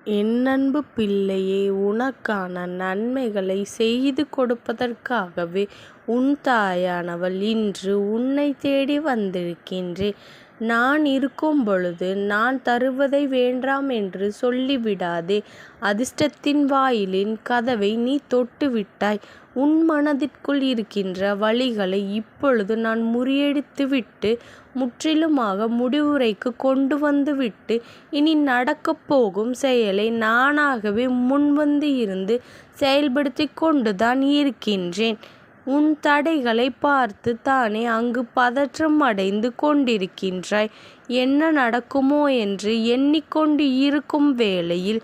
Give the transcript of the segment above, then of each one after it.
என் அன்பு பிள்ளையே, உனக்கான நன்மைகளை செய்து கொடுப்பதற்காகவே உன் தாயானவள் இன்று உன்னை தேடி வந்திருக்கின்றேன். நான் இருக்கும் பொழுது நான் தருவதை வேண்டாம் என்று சொல்லிவிடாதே. அதிர்ஷ்டத்தின் வாயிலின் கதவை நீ தொட்டுவிட்டாய். உன் மனதிற்குள் இருக்கின்ற வழிகளை இப்பொழுது நான் முறியடித்துவிட்டு முற்றிலுமாக முடிவுரைக்கு கொண்டு வந்துவிட்டு இனி நடக்கப் போகும் செயலை நானாகவே முன்வந்து இருந்து செயல்படுத்தி கொண்டுதான் இருக்கின்றேன். உன் தடைகளை பார்த்து தானே அங்கு பதற்றம் அடைந்து கொண்டிருக்கின்றாய். என்ன நடக்குமோ என்று எண்ணிக்கொண்டு இருக்கும் வேளையில்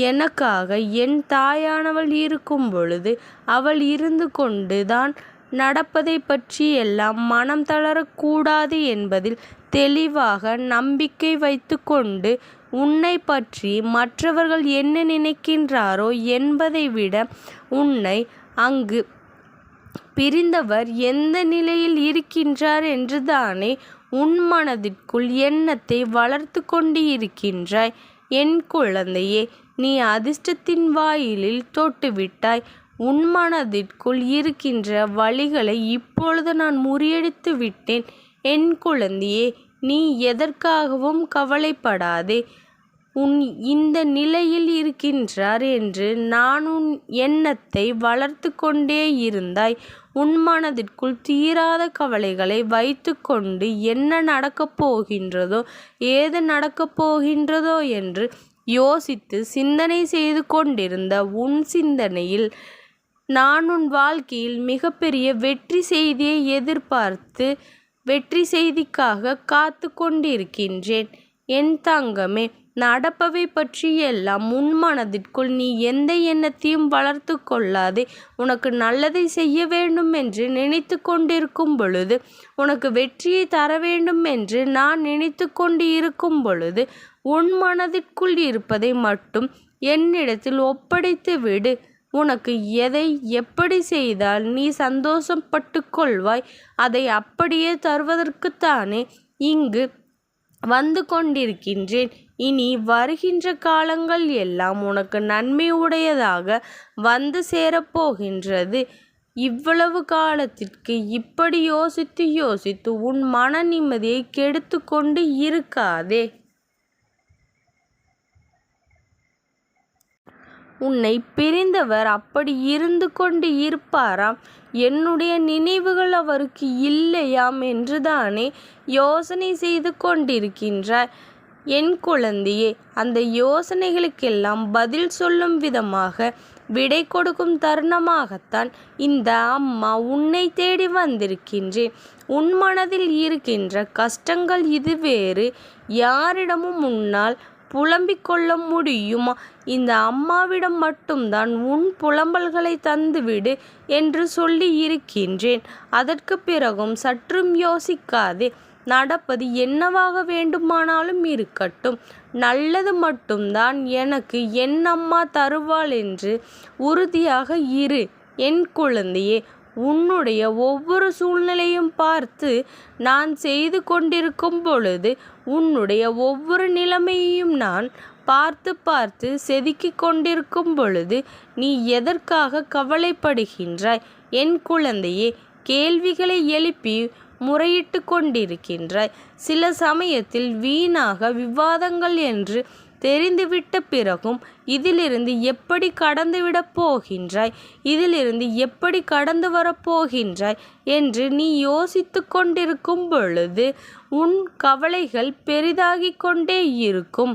எனக்காக என் தாயானவள் இருக்கும் பொழுது அவள் இருந்து கொண்டுதான் நடப்பதை பற்றி எல்லாம் மனம் தளரக்கூடாது என்பதில் தெளிவாக நம்பிக்கை வைத்து கொண்டு உன்னை பற்றி மற்றவர்கள் என்ன நினைக்கின்றாரோ என்பதை விட உன்னை அங்கு பிரிந்தவர் எந்த நிலையில் இருக்கின்றார் என்று தானே உன் மனதிற்குள் எண்ணத்தை வளர்த்து கொண்டு இருக்கின்றாய். என் குழந்தையே, நீ அதிர்ஷ்டத்தின் வாயிலில் தொட்டுவிட்டாய். உன் மனதிற்குள் இருக்கின்ற வழிகளை இப்பொழுது நான் முறியடித்து விட்டேன். என் குழந்தையே, நீ எதற்காகவும் கவலைப்படாதே. இந்த நிலையில் இருக்கின்றார் என்று நான் உன் எண்ணத்தை வளர்த்து கொண்டே இருந்தாய். உன் மனதிற்குள் தீராத கவலைகளை வைத்து கொண்டு என்ன நடக்கப் போகின்றதோ ஏது நடக்கப் போகின்றதோ என்று யோசித்து சிந்தனை செய்து கொண்டிருந்த உன் சிந்தனையில் நான் உன் வாழ்க்கையில் மிகப்பெரிய வெற்றி செய்தியை எதிர்பார்த்து வெற்றி செய்திக்காக காத்து கொண்டிருக்கின்றேன். என் தங்கமே, நடப்பவை பற்றி எல்லாம் உன் மனதிற்குள் நீ எந்த எண்ணத்தையும் வளர்த்து கொள்ளாதே. உனக்கு நல்லதை செய்ய வேண்டும் என்று நினைத்து கொண்டிருக்கும் பொழுது, உனக்கு வெற்றியை தர வேண்டும் என்று நான் நினைத்து கொண்டு இருக்கும் பொழுது, உன் மனதிற்குள் இருப்பதை மட்டும் என்னிடத்தில் ஒப்படைத்து விடு. உனக்கு எதை எப்படி செய்தால் நீ சந்தோஷப்பட்டு கொள்வாய், அதை அப்படியே தருவதற்குத்தானே இங்கு வந்து கொண்டிருக்கின்றேன். இனி வருகின்ற காலங்கள் எல்லாம் உனக்கு நன்மை உடையதாக வந்து சேரப்போகின்றது. இவ்வளவு காலத்திற்கு இப்படி யோசித்து யோசித்து உன் மன நிம்மதியை கெடுத்து கொண்டு இருக்காதே. உன்னை பிரிந்தவர் அப்படி இருந்து கொண்டு இருப்பாராம். என்னுடைய நினைவுகள் அவருக்கு இல்லையாம் என்றுதானே யோசனை செய்து கொண்டிருக்கின்றார். என் குழந்தையே, அந்த யோசனைகளுக்கெல்லாம் பதில் சொல்லும் விதமாக விடை கொடுக்கும் தருணமாகத்தான் இந்த அம்மா உன்னை தேடி வந்திருக்கின்றேன். உன் மனதில் இருக்கின்ற கஷ்டங்கள் இது வேறு யாரிடமும் உன்னால் புலம்பிக் கொள்ள முடியுமா? இந்த அம்மாவிடம் மட்டும்தான் உன் புலம்பல்களை தந்துவிடு என்று சொல்லி இருக்கின்றேன். அதற்கு பிறகும் சற்றும் யோசிக்காதே. நடப்பது என்னவாக வேண்டுமானாலும் இருக்கட்டும், நல்லது மட்டும்தான் எனக்கு என் அம்மா தருவாள் என்று உறுதியாக இரு. என் குழந்தையே, உன்னுடைய ஒவ்வொரு சூழ்நிலையும் பார்த்து நான் செய்து கொண்டிருக்கும் பொழுது உன்னுடைய ஒவ்வொரு நிலைமையையும் நான் பார்த்து பார்த்து செதுக்கிக் கொண்டிருக்கும் பொழுது நீ எதற்காக கவலைப்படுகின்றாய்? என் குழந்தையே, கேள்விகளை எழுப்பி முறையிட்டு கொண்டிருக்கின்றாய். சில சமயத்தில் வீணாக விவாதங்கள் என்று தெரிந்துவிட்ட பிறகும் இதிலிருந்து எப்படி கடந்துவிடப் போகின்றாய், இதிலிருந்து எப்படி கடந்து வரப்போகின்றாய் என்று நீ யோசித்து கொண்டிருக்கும் பொழுது உன் கவலைகள் பெரிதாகி கொண்டே இருக்கும்.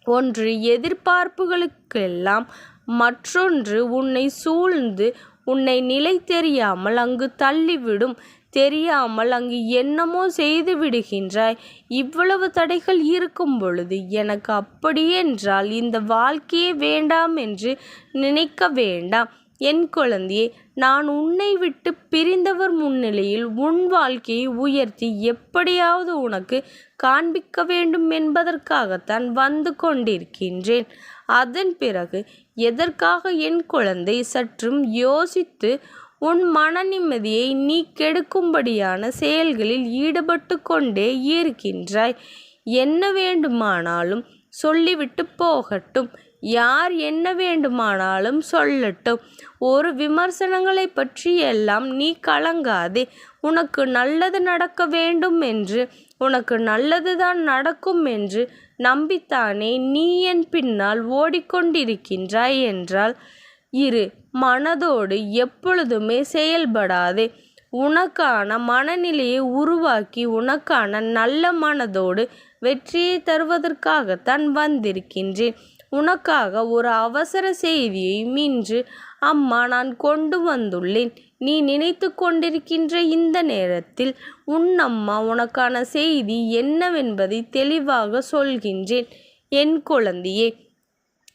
ஒன்று எதிர்பார்ப்புகளுக்கெல்லாம் மற்றொன்று உன்னை சூழ்ந்து உன்னை நிலை தெரியாமல் அங்கு தள்ளிவிடும். தெரியாமல் அங்கு என்னமோ செய்து விடுகின்றாய். இவ்வளவு தடைகள் இருக்கும் பொழுது எனக்கு அப்படியென்றால் இந்த வாழ்க்கையே வேண்டாம் என்று நினைக்க வேண்டாம். என் குழந்தையே, நான் உன்னை விட்டு பிரிந்தவர் முன்னிலையில் உன் வாழ்க்கையை உயர்த்தி எப்படியாவது உனக்கு காண்பிக்க வேண்டும் என்பதற்காகத்தான் வந்து கொண்டிருக்கின்றேன். அதன் பிறகு எதற்காக என் குழந்தை சற்றும் யோசித்து உன் மன நிம்மதியை நீ கெடுக்கும்படியான செயல்களில் ஈடுபட்டு கொண்டே இருக்கின்றாய். என்ன வேண்டுமானாலும் சொல்லிவிட்டு போகட்டும். யார் என்ன வேண்டுமானாலும் சொல்லட்டும். ஒரு விமர்சனங்களை பற்றி எல்லாம் நீ கலங்காதே. உனக்கு நல்லது நடக்க வேண்டும் என்று, உனக்கு நல்லதுதான் நடக்கும் என்று நம்பித்தானே நீ என் பின்னால் ஓடிக்கொண்டிருக்கின்றாய் என்றால் இரு மனதோடு எப்பொழுதுமே செயல்படாதே. உனக்கான மனநிலையை உருவாக்கி உனக்கான நல்ல மனதோடு வெற்றியை தருவதற்காகத்தான் வந்திருக்கின்றேன். உனக்காக ஒரு அவசர செய்தியை இன்று அம்மா நான் கொண்டு வந்துள்ளேன். நீ நினைத்து கொண்டிருக்கின்ற இந்த நேரத்தில் உன் அம்மா உனக்கான செய்தி என்னவென்பதை தெளிவாக சொல்கின்றேன். என் குழந்தையே,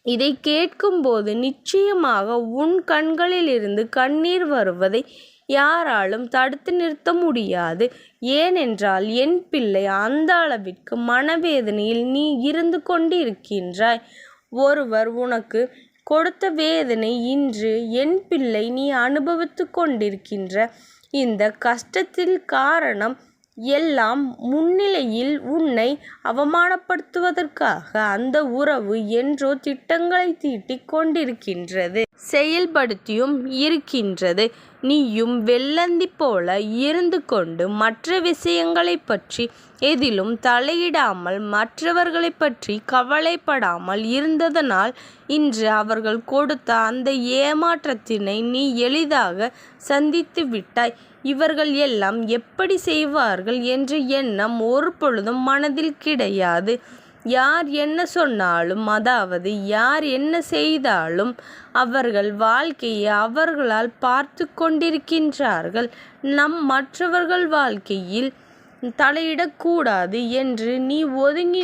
இதை கேட்கும்போது நிச்சயமாக உன் கண்களிலிருந்து கண்ணீர் வருவதை யாராலும் தடுத்து நிறுத்த முடியாது. ஏனென்றால் என் பிள்ளை, அந்த அளவிற்கு மனவேதனையில் நீ இருந்து கொண்டிருக்கின்றாய். ஒருவர் உனக்கு கொடுத்த வேதனை இன்று என் பிள்ளை நீ அனுபவித்து கொண்டிருக்கின்ற இந்த கஷ்டத்தில் காரணம் எல்லாம் முன்னிலையில் உன்னை அவமானப்படுத்துவதற்காக அந்த உறவு என்றோ திட்டங்களை தீட்டிக் கொண்டிருக்கின்றது, செயல்படுத்தியும் இருக்கின்றது. நீயும் வெள்ளந்தி போல இருந்து கொண்டு மற்ற விஷயங்களை பற்றி எதிலும் தலையிடாமல் மற்றவர்களை பற்றி கவலைப்படாமல் இருந்ததனால் இன்று அவர்கள் கொடுத்த அந்த ஏமாற்றத்தினை நீ எளிதாக சந்தித்து விட்டாய். இவர்கள் எல்லாம் எப்படி செய்வார்கள் என்ற எண்ணம் ஒரு பொழுதும் மனதில் கிடையாது. யார் என்ன சொன்னாலும், அதாவது யார் என்ன செய்தாலும் அவர்கள் வாழ்க்கையை அவர்களால் பார்த்து கொண்டிருக்கின்றார்கள். மற்றவர்கள் வாழ்க்கையில் தலையிடக்கூடாது என்று நீ ஒதுங்கி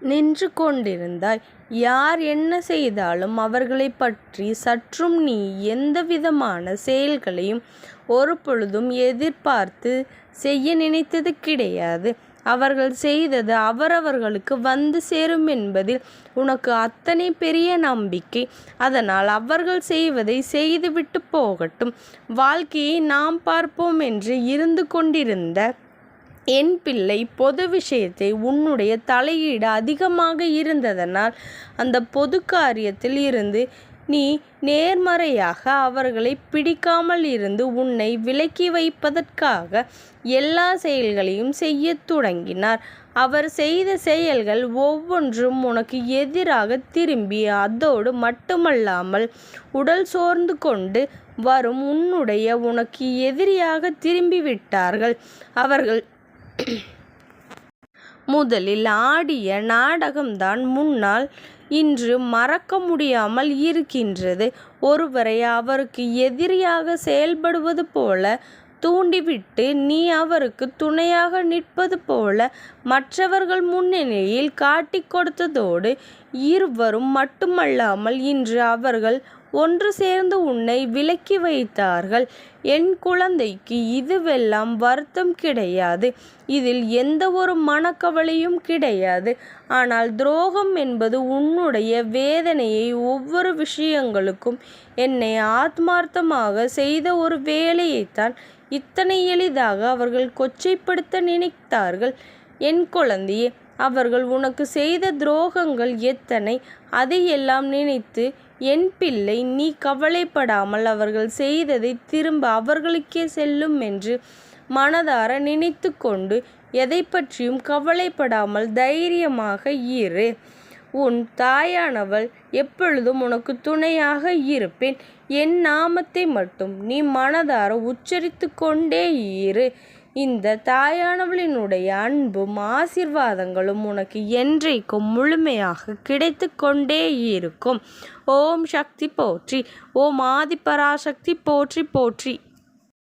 நின்று கொண்டிருந்தாய். யார் என்ன செய்தாலும் அவர்களை பற்றி சற்றும் நீ எந்த விதமான செயல்களையும் ஒரு பொழுதும் எதிர்பார்த்து செய்ய நினைத்தது கிடையாது. அவர்கள் செய்தது அவரவர்களுக்கு வந்து சேரும் என்பதில் உனக்கு அத்தனை பெரிய நம்பிக்கை. அதனால் அவர்கள் செய்வதை செய்துவிட்டு போகட்டும், வாழ்க்கையை நாம் பார்ப்போம் என்று இருந்து கொண்டிருந்த என் பிள்ளை, பொது விஷயத்தை உன்னுடைய தலையீடு அதிகமாக இருந்ததனால் அந்த பொது காரியத்தில் இருந்து நீ நேர்மறையாக அவர்களை பிடிக்காமல் இருந்து உன்னை விலக்கி வைப்பதற்காக எல்லா செயல்களையும் செய்ய தொடங்கினார். அவர் செய்த செயல்கள் ஒவ்வொன்றும் உனக்கு எதிராக திரும்பி, அதோடு மட்டுமல்லாமல் உடல் சோர்ந்து கொண்டு வரும் உனக்கு எதிரியாக திரும்பிவிட்டார்கள். அவர்கள் முதலில் ஆடிய நாடகம்தான் முன்னால் இன்று மறக்க முடியாமல் இருக்கின்றது. ஒருவரை அவருக்கு எதிரியாக செயல்படுவது போல தூண்டிவிட்டு நீ அவருக்கு துணையாக நிற்பது போல மற்றவர்கள் முன்னிலையில் காட்டிக் கொடுத்ததோடு இருவரும் மட்டுமல்லாமல் இன்று அவர்கள் ஒன்று சேர்ந்து உன்னை விலக்கி வைத்தார்கள். என் குழந்தைக்கு இதுவெல்லாம் வருத்தம் கிடையாது, இதில் எந்த ஒரு மனக்கவலையும் கிடையாது. ஆனால் துரோகம் என்பது உன்னுடைய வேதனையை ஒவ்வொரு விஷயங்களுக்கும் என்னை ஆத்மார்த்தமாக செய்த ஒரு வேலையைத்தான் இத்தனை எளிதாக அவர்கள் கொச்சைப்படுத்த நினைத்தார்கள். என் குழந்தையே, அவர்கள் உனக்கு செய்த துரோகங்கள் எத்தனை, அதையெல்லாம் நினைத்து என் பிள்ளை நீ கவலைப்படாமல் அவர்கள் செய்ததை திரும்ப அவர்களுக்கே செல்லும் என்று மனதார நினைத்து கொண்டு எதை பற்றியும் கவலைப்படாமல் தைரியமாக இரு. உன் தாயானவள் எப்பொழுதும் உனக்கு துணையாக இருப்பேன். என் நாமத்தை மட்டும் நீ மனதார உச்சரித்து கொண்டே இரு. இந்த தாயானவளினுடைய அன்பும் ஆசீர்வாதங்களும் உனக்கு என்றைக்கும் முழுமையாக கிடைத்து கொண்டே இருக்கும். ஓம் சக்தி போற்றி. ஓம் ஆதிபராசக்தி போற்றி போற்றி.